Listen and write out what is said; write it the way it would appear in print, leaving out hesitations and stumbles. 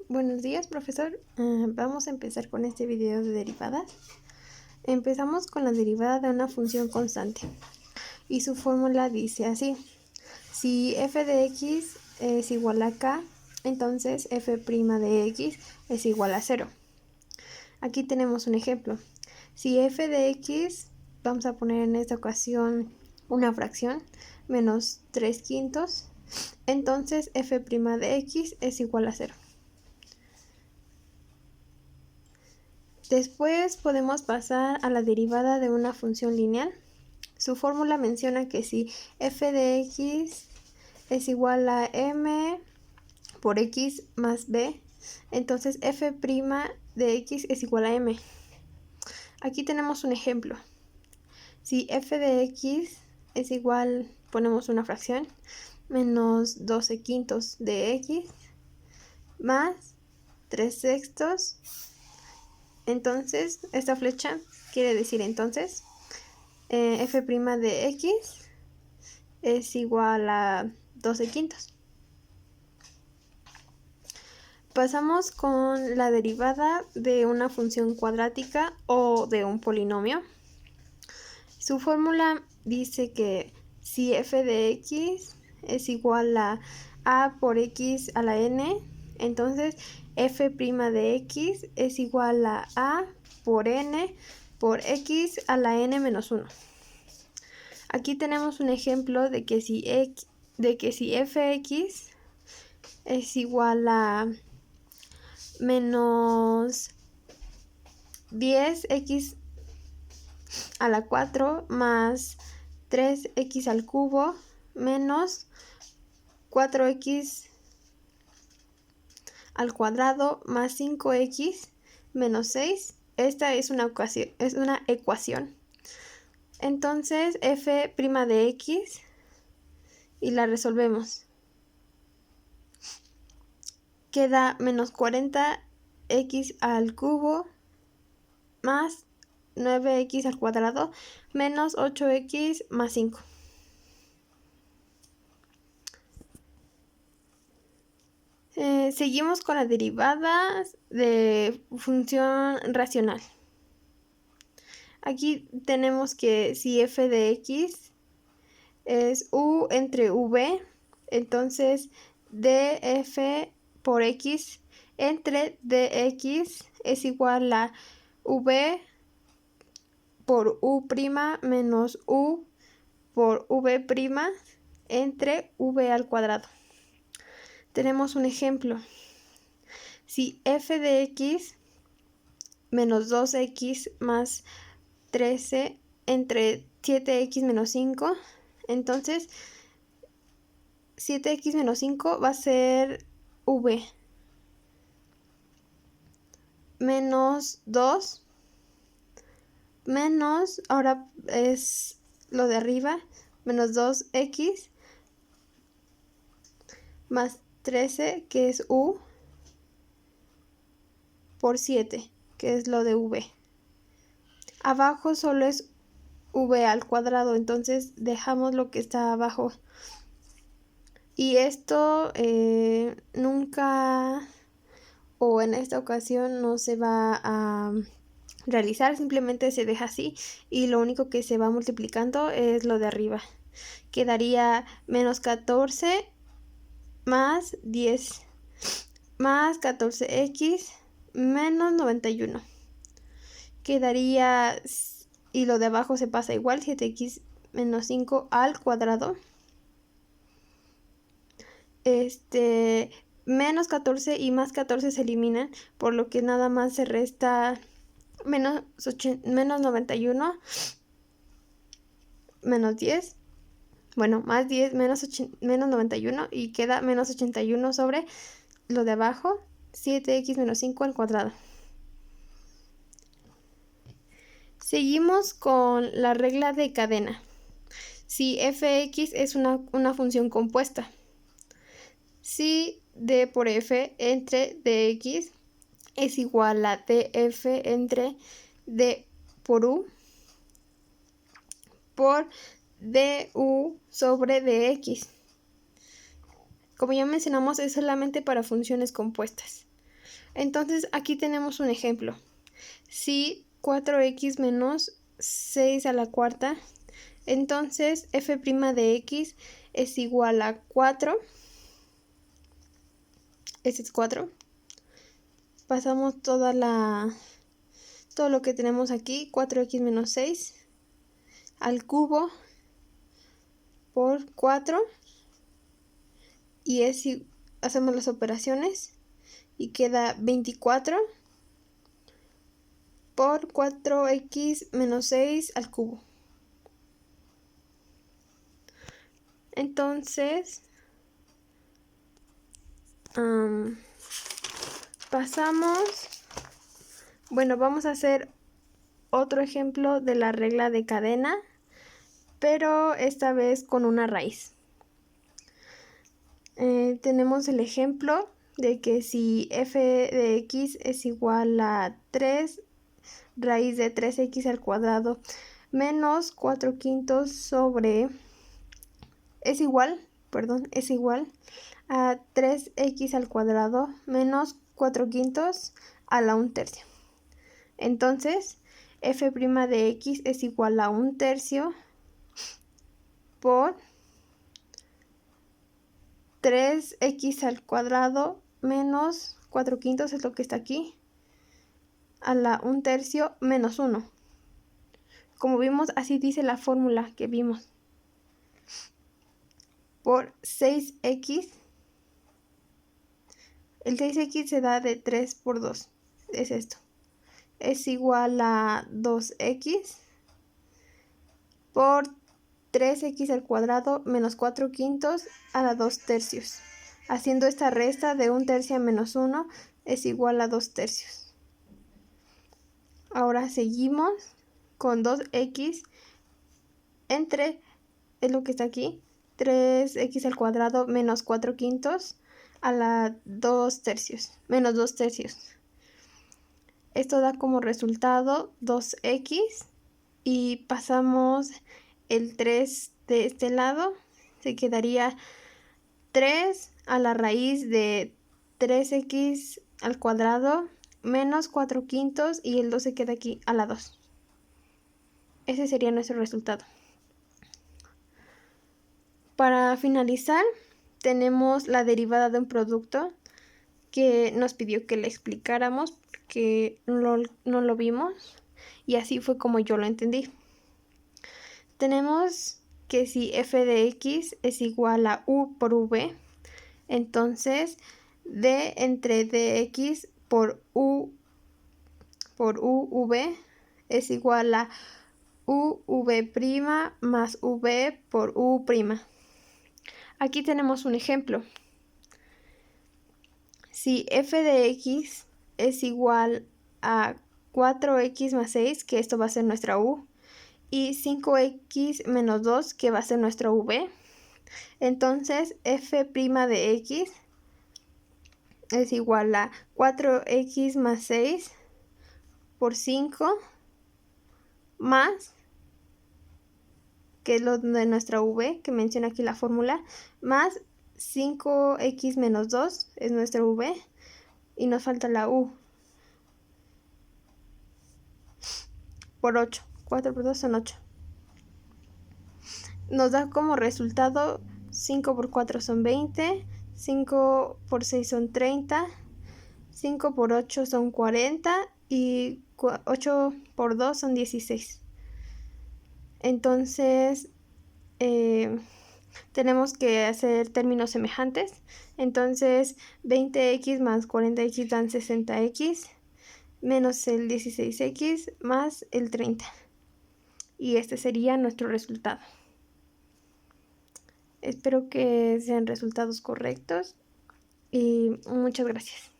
Buenos días, profesor. Vamos a empezar con este video de derivadas. Empezamos con la derivada de una función constante y su fórmula dice así: si f de x es igual a k, entonces f' de x es igual a 0. Aquí tenemos un ejemplo. Si f de x, vamos a poner en esta ocasión una fracción, menos 3/5, entonces f' de x es igual a 0. Después podemos pasar a la derivada de una función lineal. Su fórmula menciona que si f de x es igual a m por x más b, entonces f' de x es igual a m. Aquí tenemos un ejemplo. Si f de x es igual, ponemos una fracción, menos 12/5 de x más 3/6. Entonces, esta flecha quiere decir entonces f' de x es igual a 12/5. Pasamos con la derivada de una función cuadrática o de un polinomio. Su fórmula dice que si f de x es igual a por x a la n, entonces f' de x es igual a por n por x a la n menos 1. Aquí tenemos un ejemplo de que si fx es igual a menos 10x a la 4 más 3x al cubo menos 4x al cuadrado más 5x menos 6. Esta es una ecuación. Entonces f' de x y la resolvemos. Queda menos 40x al cubo más 9x al cuadrado menos 8x más 5. Seguimos con las derivadas de función racional. Aquí tenemos que si f de x es u entre v, entonces df por x entre dx es igual a v por u' menos u por v' entre v al cuadrado. Tenemos un ejemplo. Si f de x menos 2x más 13 entre 7x menos 5, entonces 7x menos 5 va a ser v menos 2 menos, ahora es lo de arriba, menos 2x más 13, que es u, por 7, que es lo de v. Abajo solo es v al cuadrado, entonces dejamos lo que está abajo. Y esto nunca, o en esta ocasión, no se va a realizar, simplemente se deja así y lo único que se va multiplicando es lo de arriba. Quedaría menos 14 más 10 más 14x menos 91. Quedaría, y lo de abajo se pasa igual, 7x menos 5 al cuadrado. Menos 14 y más 14 se eliminan, por lo que nada más se resta menos 91 menos 10. Bueno, más 10 menos 91 y queda menos 81 sobre lo de abajo, 7x menos 5 al cuadrado. Seguimos con la regla de cadena. Si fx es una función compuesta, si d por f entre dx es igual a df entre d por u por du sobre dx. Como ya mencionamos, es solamente para funciones compuestas. Entonces aquí tenemos un ejemplo. Si 4x menos 6 a la cuarta, entonces f' de x es igual a 4. Este es 4. Pasamos todo lo que tenemos aquí, 4x menos 6 al cubo por 4, y hacemos las operaciones y queda 24 por 4x menos 6 al cubo. Entonces vamos a hacer otro ejemplo de la regla de cadena, pero esta vez con una raíz. Tenemos el ejemplo de que si f de x es igual a 3 raíz de 3x al cuadrado menos 4 quintos sobre es igual a 3x al cuadrado menos 4 quintos a la 1/3. Entonces, f' de x es igual a 1/3 por 3x al cuadrado menos 4 quintos, es lo que está aquí, a la 1/3 menos 1. Como vimos, así dice la fórmula que vimos. Por 6x. El 6x se da de 3 por 2. Es esto. Es igual a 2x por 3x al cuadrado menos 4 quintos a la 2/3. Haciendo esta resta de 1/3 menos 1 es igual a 2/3. Ahora seguimos con 2x entre, es lo que está aquí, 3x al cuadrado menos 4 quintos a la 2/3, menos 2/3. Esto da como resultado 2x y pasamos el 3 de este lado, se quedaría 3 a la raíz de 3x al cuadrado menos 4 quintos y el 2 se queda aquí a la 2. Ese sería nuestro resultado. Para finalizar, tenemos la derivada de un producto que nos pidió que le explicáramos porque no lo vimos y así fue como yo lo entendí. Tenemos que si f de x es igual a u por v, entonces d entre dx por uv es igual a uv' más v por u'. Aquí tenemos un ejemplo. Si f de x es igual a 4x más 6, que esto va a ser nuestra u, y 5x menos 2, que va a ser nuestra v, entonces f' de x es igual a 4x más 6 por 5 más, que es lo de nuestra v, que menciona aquí la fórmula, más 5x menos 2 es nuestra v, y nos falta la u, por 8. 4 por 2 son 8. Nos da como resultado 5 por 4 son 20, 5 por 6 son 30, 5 por 8 son 40 y 8 por 2 son 16. Entonces, tenemos que hacer términos semejantes. Entonces, 20x más 40x dan 60x, menos el 16x más el 30. Y este sería nuestro resultado. Espero que sean resultados correctos y muchas gracias.